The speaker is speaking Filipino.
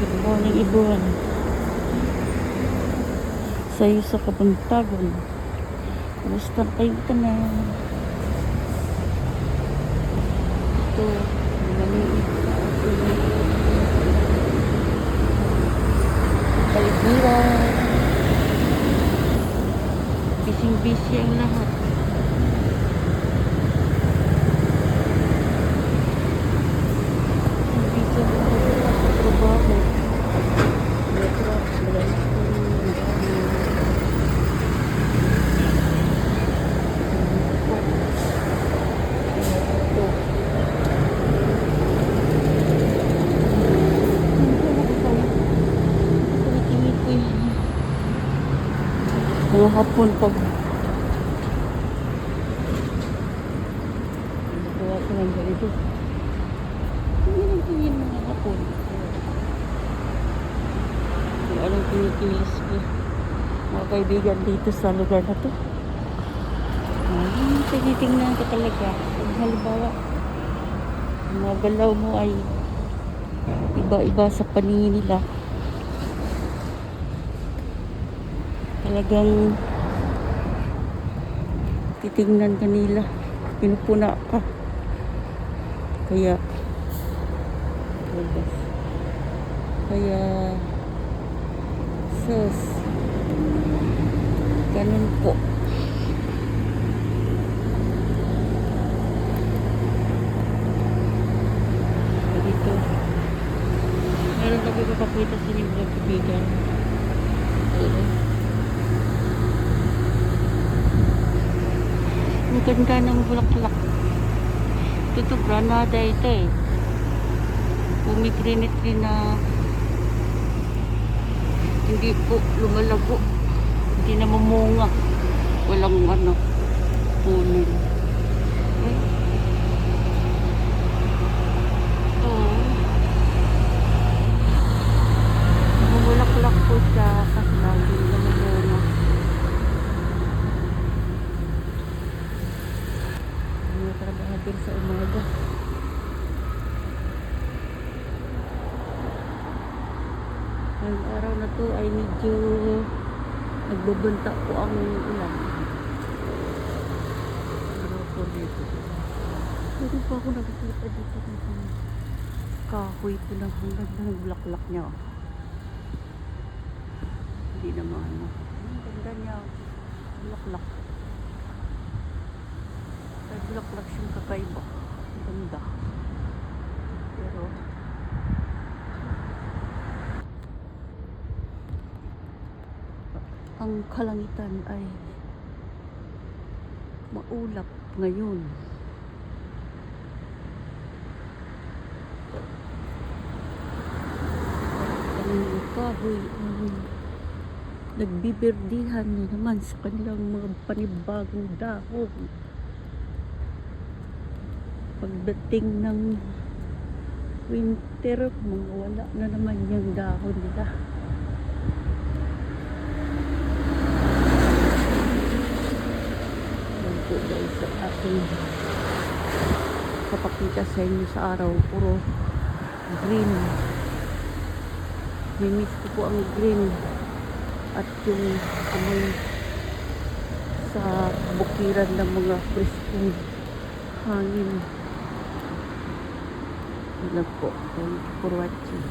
Good morning, everyone. Sayo sa Kabuntagon. Kumusta na kayo tanan? Ito, maliit na ating paligiran. Bising-busy ang lahat. Bising-busy ang lahat sa trabaho. Metro, malamit ko yung mga hapon pag nagawa ko ng ganito, tingin mga hapon kung anong tinikilis ko mga kaibigan dito sa lugar na to. Tinitingnan ka talaga kung halimbawa mga galaw mo ay iba-iba sa paningin nila. Talagang titingnan ka nila, pinupuna ka. Kaya sus, ganun po. Dito meron kami papakita sa inyo mga kaibigan. Ang ganda ng bulaklak. Ito granada ito eh. Pumikrinit na hindi po lumalago. Hindi na mamunga. Walang puno. Okay. Ito. Bulaklak po siya kasi lagi na mamunga. Trabaho din sa umaga. Ang araw na to ay medyo nagbabanta po ang ulan. Araw po dito. Meron pa ako nakikita dito ng kahoy po ng hanggang ng bulaklak niya. Hindi naman ang ganda niya. Bulaklak. Bulaklak siyang kakaiba. Ganda. Pero ang kalangitan ay maulap ngayon. Ang kahoy ay nagbibirdihan na naman sa kanilang mga panibagong dahon. Pagdating ng winter, mga wala na naman yung dahon nila. Yan po guys sa ating kapakita sa inyo sa araw. Puro green. Mimiss ko po ang green at yung amoy sa bukiran ng mga pristong hangin. Love po. Thank you for watching.